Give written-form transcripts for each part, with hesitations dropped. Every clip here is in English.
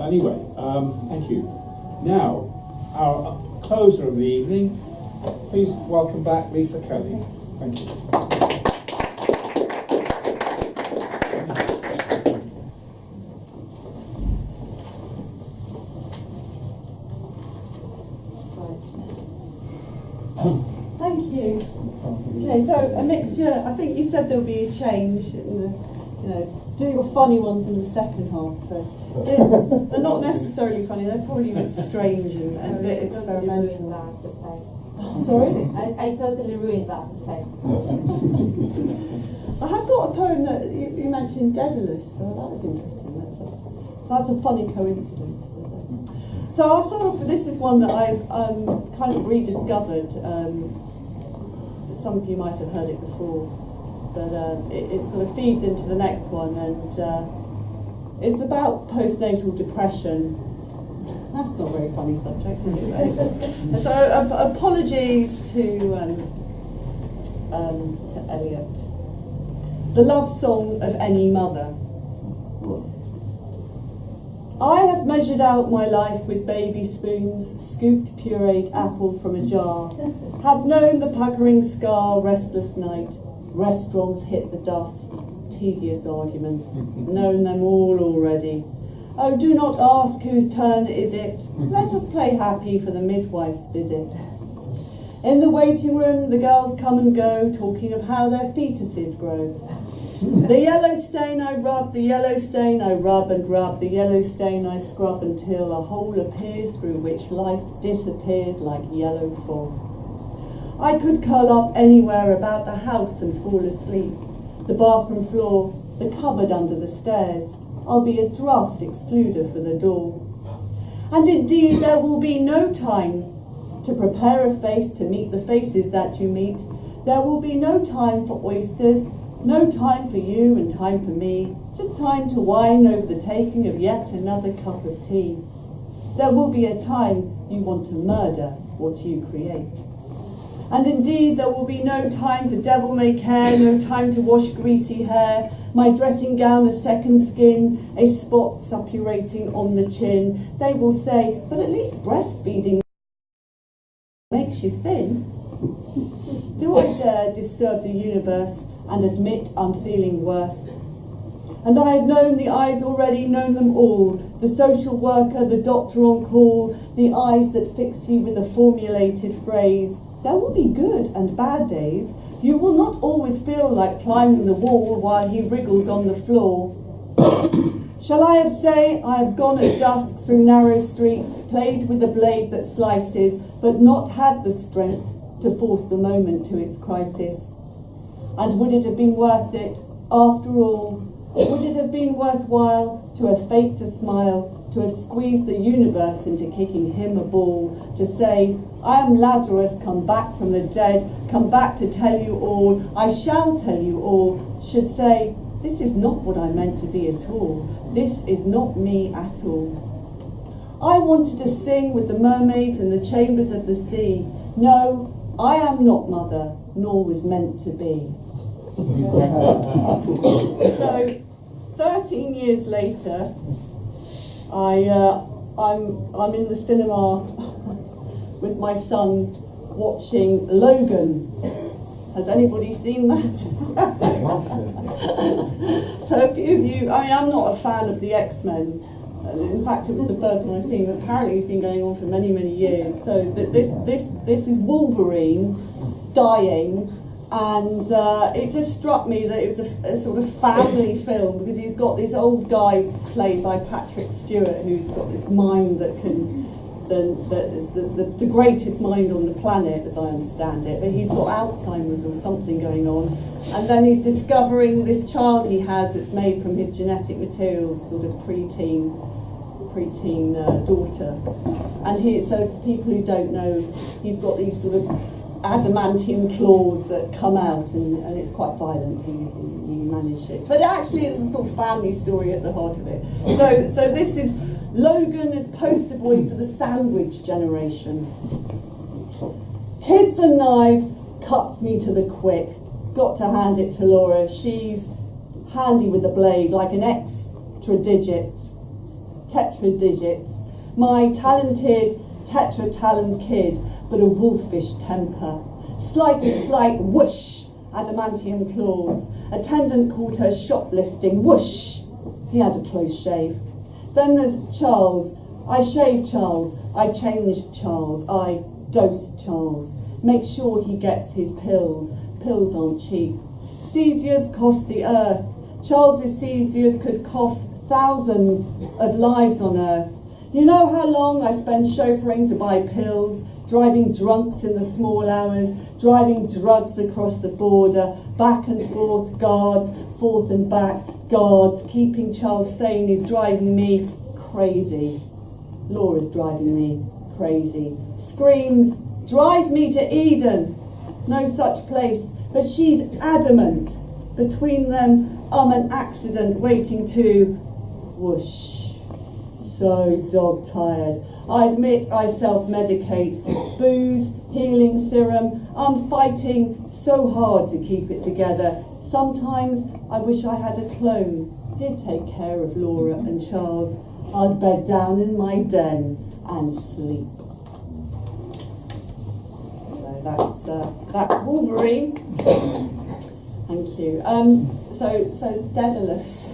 Anyway, thank you. Now, our closer of the evening, please welcome back Lisa Kelly. Thank you. Thank you. Okay, so a mixture. I think you said there'll be a change in the, do your funny ones in the second half. So they're not necessarily funny. They're probably a bit strange and a bit experimental. Sorry, I totally ruined that effect. I have got a poem that you mentioned, Daedalus. So that was interesting. That's a funny coincidence. So I'll start off with this. Is one that I've kind of rediscovered. Some of you might have heard it before, but it sort of feeds into the next one, and it's about postnatal depression. That's not a very funny subject, is it? So apologies to Elliot. The love song of any mother. I have measured out my life with baby spoons, scooped pureed apple from a jar, have known the puckering scar, restless night, restaurants hit the dust, tedious arguments, known them all already. Oh, do not ask whose turn is it, let us play happy for the midwife's visit. In the waiting room the girls come and go, talking of how their fetuses grow. The yellow stain I rub, the yellow stain I rub and rub, the yellow stain I scrub until a hole appears through which life disappears like yellow fog. I could curl up anywhere about the house and fall asleep. The bathroom floor, the cupboard under the stairs, I'll be a draft excluder for the door. And indeed there will be no time to prepare a face to meet the faces that you meet. There will be no time for oysters, no time for you and time for me, just time to whine over the taking of yet another cup of tea. There will be a time you want to murder what you create. And indeed there will be no time for devil-may-care, no time to wash greasy hair, my dressing gown a second skin, a spot suppurating on the chin. They will say, but at least breastfeeding makes you thin. Do I dare disturb the universe and admit I'm feeling worse? And I have known the eyes already, known them all, the social worker, the doctor on call, the eyes that fix you with a formulated phrase. There will be good and bad days. You will not always feel like climbing the wall while he wriggles on the floor. Shall I have say I have gone at dusk through narrow streets, played with a blade that slices, but not had the strength to force the moment to its crisis? And would it have been worth it, after all? Would it have been worthwhile to have faked a smile, to have squeezed the universe into kicking him a ball, to say, I am Lazarus, come back from the dead, come back to tell you all, I shall tell you all, should say, this is not what I meant to be at all, this is not me at all. I wanted to sing with the mermaids in the chambers of the sea. No, I am not mother, nor was meant to be. So, 13 years later, I'm in the cinema with my son watching Logan. Has anybody seen that? So a few of you, I'm not a fan of the X-Men. In fact, it was the first one I've seen, but apparently it's been going on for many, many years. So this is Wolverine dying. And it just struck me that it was a sort of family film, because he's got this old guy played by Patrick Stewart who's got this mind that is the greatest mind on the planet, as I understand it, but he's got Alzheimer's or something going on, and then he's discovering this child he has that's made from his genetic material, sort of preteen daughter. And so for people who don't know, he's got these sort of adamantium claws that come out, and it's quite violent. He manages, but actually it's a sort of family story at the heart of it. So this is Logan as poster boy for the sandwich generation. Kids and knives cuts me to the quick. Got to hand it to Laura. She's handy with the blade, like an extra digit. tetradigits, my talented tetra-talent kid, but a wolfish temper. Slight whoosh, adamantium claws. Attendant called her shoplifting, whoosh. He had a close shave. Then there's Charles. I shave Charles, I change Charles, I dose Charles. Make sure he gets his pills. Pills aren't cheap. Seizures cost the earth. Charles's seizures could cost thousands of lives on earth. You know how long I spend chauffeuring to buy pills, driving drunks in the small hours, driving drugs across the border, back and forth, guards, forth and back, guards. Keeping Charles sane is driving me crazy. Laura's driving me crazy. Screams, drive me to Eden. No such place, but she's adamant. Between them, I'm an accident waiting to whoosh. So dog-tired. I admit I self-medicate. Booze, healing serum. I'm fighting so hard to keep it together. Sometimes I wish I had a clone. He'd take care of Laura and Charles. I'd bed down in my den and sleep. So that's Wolverine. Thank you. So Daedalus.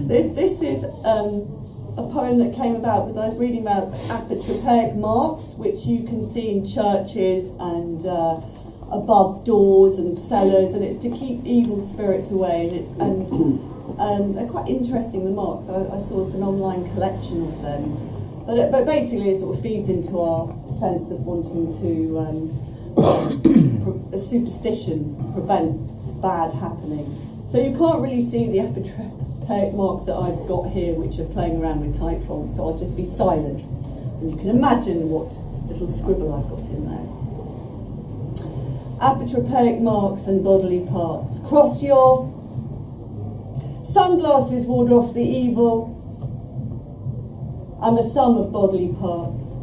This is a poem that came about because I was reading about apotropaic marks, which you can see in churches and above doors and cellars, and it's to keep evil spirits away. And they're quite interesting, the marks. I saw an online collection of them, but basically it sort of feeds into our sense of wanting to a superstition prevent bad happening. So you can't really see the apotropaic marks that I've got here, which are playing around with typeform, so I'll just be silent. And you can imagine what little scribble I've got in there. Apotropaic marks and bodily parts. Cross your sunglasses, ward off the evil. I'm a sum of bodily parts.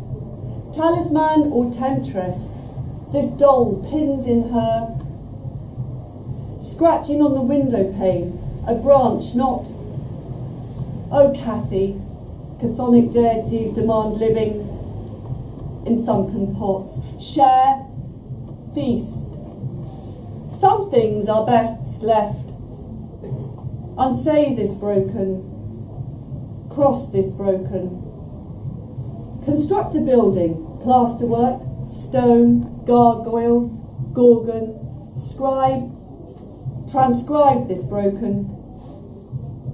Talisman or temptress. This doll pins in her. Scratching on the window pane, a branch not. Oh, Kathy, chthonic deities demand living in sunken pots. Share, feast. Some things are best left. Unsay this broken, cross this broken. Construct a building, plasterwork, stone, gargoyle, gorgon, scribe, transcribe this broken,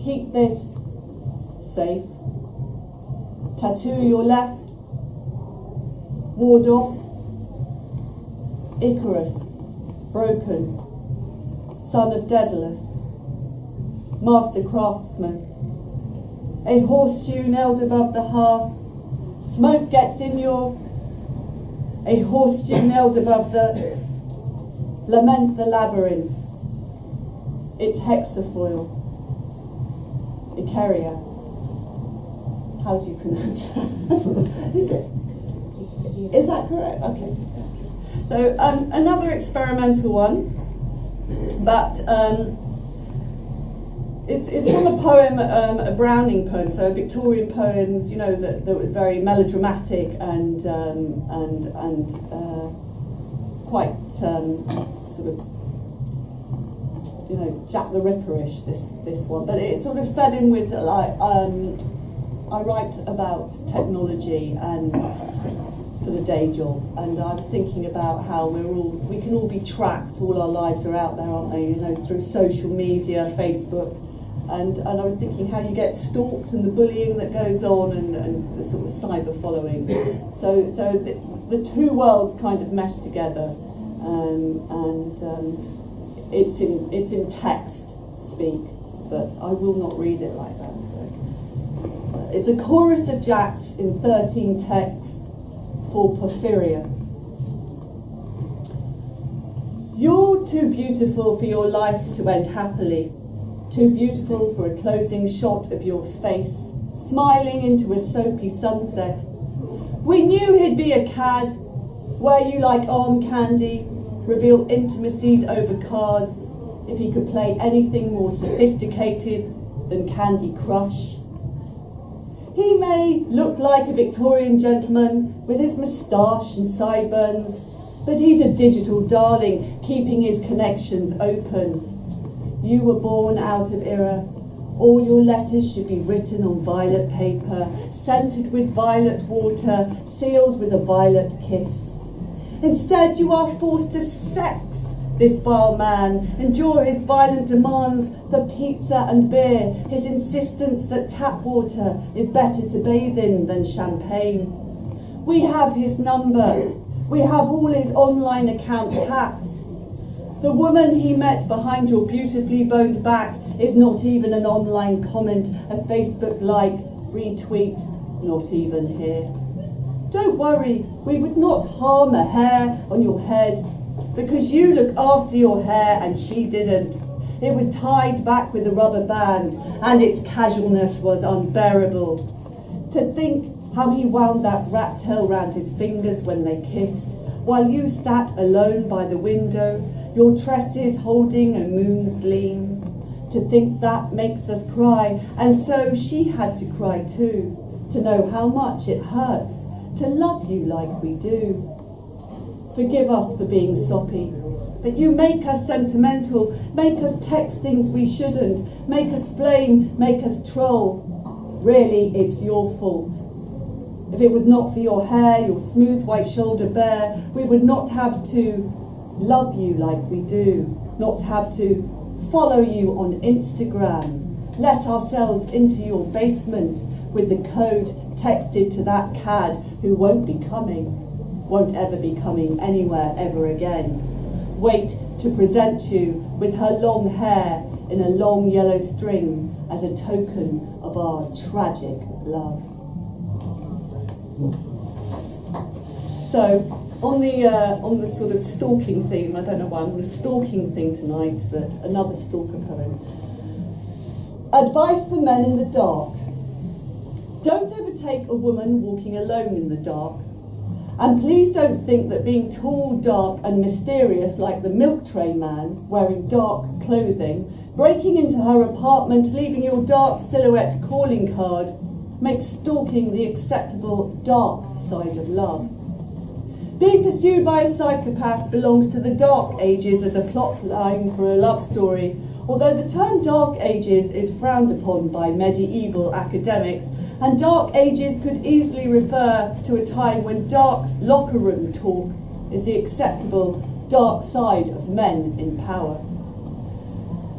keep this safe, tattoo your left, ward off, Icarus, broken, son of Daedalus, master craftsman, a horseshoe nailed above the hearth, smoke gets in your, a horseshoe nailed above the, lament the labyrinth, it's hexafoil, Icaria. How do you pronounce that? Is it? Is that correct? Okay. So another experimental one, but it's from a poem, a Browning poem, so Victorian poems, you know, that were very melodramatic and quite sort of, you know, Jack the Ripper-ish, this one, but it sort of fed in with like I write about technology and for the day job, and I was thinking about how we can all be tracked, all our lives are out there, aren't they, you know, through social media, Facebook, and I was thinking how you get stalked and the bullying that goes on and the sort of cyber following. So the two worlds kind of mesh together, and it's in text speak, but I will not read it like that. So it's a chorus of jacks in 13 texts for Porphyria. You're too beautiful for your life to end happily, too beautiful for a closing shot of your face, smiling into a soapy sunset. We knew he'd be a cad, wear you like arm candy, reveal intimacies over cards, if he could play anything more sophisticated than Candy Crush. He may look like a Victorian gentleman with his moustache and sideburns, but he's a digital darling, keeping his connections open. You were born out of era. All your letters should be written on violet paper, scented with violet water, sealed with a violet kiss. Instead, you are forced to sex this vile man, endure his violent demands for pizza and beer, his insistence that tap water is better to bathe in than champagne. We have his number. We have all his online accounts hacked. The woman he met behind your beautifully boned back is not even an online comment, a Facebook like, retweet, not even here. Don't worry, we would not harm a hair on your head, because you look after your hair and she didn't. It was tied back with a rubber band, and its casualness was unbearable. To think how he wound that rat tail round his fingers when they kissed, while you sat alone by the window, your tresses holding a moon's gleam. To think that makes us cry, and so she had to cry too, to know how much it hurts to love you like we do. Forgive us for being soppy, but you make us sentimental, make us text things we shouldn't, make us flame, make us troll. Really, it's your fault. If it was not for your hair, your smooth white shoulder bare, we would not have to love you like we do, not have to follow you on Instagram, let ourselves into your basement with the code texted to that cad who won't ever be coming anywhere ever again. Wait to present you with her long hair in a long yellow string as a token of our tragic love. So, on the sort of stalking theme, I don't know why I'm on a stalking theme tonight, but another stalker poem. Advice for men in the dark. Don't overtake a woman walking alone in the dark. And please don't think that being tall, dark and mysterious like the milk tray man, wearing dark clothing, breaking into her apartment, leaving your dark silhouette calling card, makes stalking the acceptable dark side of love. Being pursued by a psychopath belongs to the Dark Ages as a plot line for a love story, although the term Dark Ages is frowned upon by medieval academics, and Dark Ages could easily refer to a time when dark locker room talk is the acceptable dark side of men in power.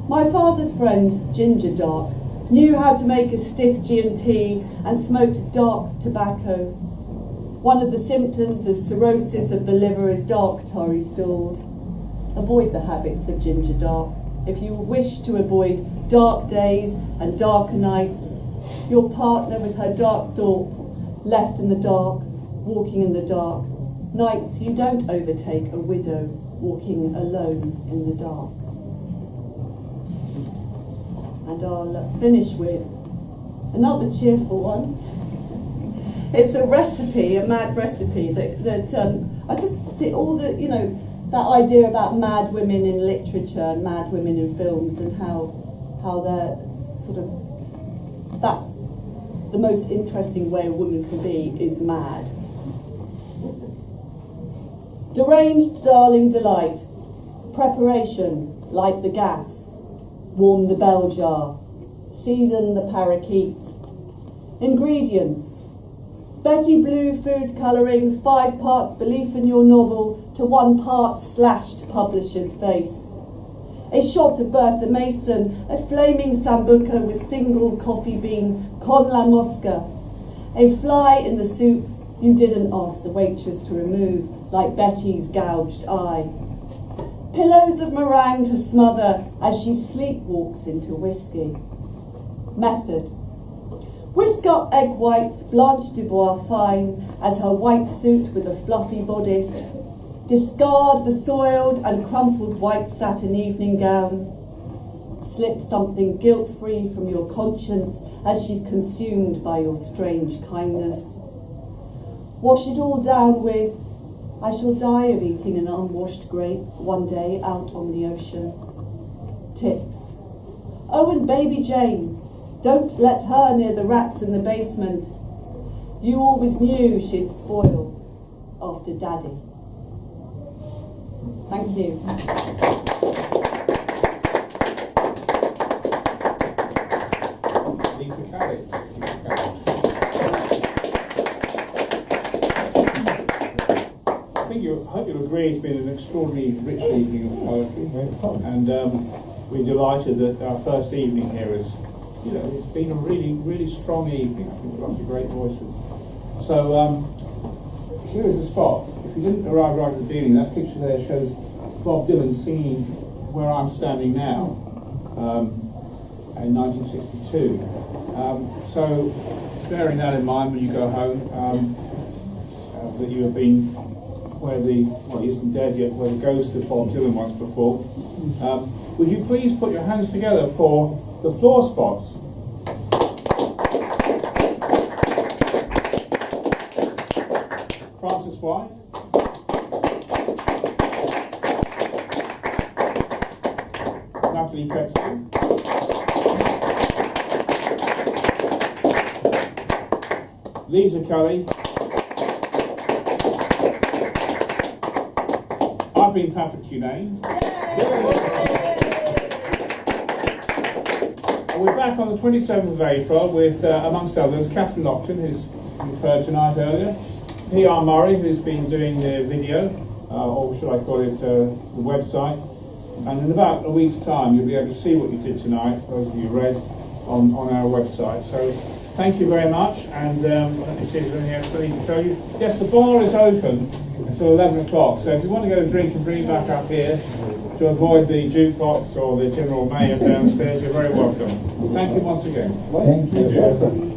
My father's friend, Ginger Dark, knew how to make a stiff G&T and smoked dark tobacco. One of the symptoms of cirrhosis of the liver is dark tarry stools. Avoid the habits of Ginger Dark. If you wish to avoid dark days and darker nights, your partner with her dark thoughts, left in the dark, walking in the dark, nights you don't overtake a widow walking alone in the dark. And I'll finish with another cheerful one. It's a recipe, a mad recipe that I just see all the, that idea about mad women in literature and mad women in films and how they're sort of, that's the most interesting way a woman can be, is mad. Deranged darling delight. Preparation, light the gas. Warm the bell jar. Season the parakeet. Ingredients. Betty Blue food colouring, 5 parts belief in your novel to 1 part slashed publisher's face. A shot of Bertha Mason, a flaming sambuca with single coffee bean, con la mosca. A fly in the soup you didn't ask the waitress to remove, like Betty's gouged eye. Pillows of meringue to smother as she sleepwalks into whiskey. Method. Whisk up egg whites, Blanche Dubois fine, as her white suit with a fluffy bodice. Discard the soiled and crumpled white satin evening gown. Slip something guilt-free from your conscience as she's consumed by your strange kindness. Wash it all down with, I shall die of eating an unwashed grape one day out on the ocean. Tips. Oh, and baby Jane. Don't let her near the rats in the basement. You always knew she'd spoil after Daddy. Thank you. Lisa Kelly. I hope you'll agree it's been an extraordinarily rich evening of poetry, and we're delighted that our first evening here is, it's been a really strong evening. I think with lots of great voices. So here is the spot. If you didn't arrive right at the beginning, that picture there shows Bob Dylan singing where I'm standing now in 1962. So bearing that in mind when you go home, that you have been where he isn't dead yet, where the ghost of Bob Dylan was before. Would you please put your hands together for the floor spots? Francis White. Natalie Ketzel. Lisa Kelly. I've been Patrick Cunane. And we're back on the 27th of April with, amongst others, Catherine Lockton, who's you've heard tonight earlier, P.R. Murray, who's been doing the video, or should I call it the website. And in about a week's time, you'll be able to see what you did tonight, those of you read, on our website. So thank you very much, and let me see if there's anything else I need to tell you. Yes, the bar is open until 11 o'clock, so if you want to go and drink and bring it back up here to avoid the jukebox or the general mayhem downstairs, you're very welcome. Thank you once again. Thank you.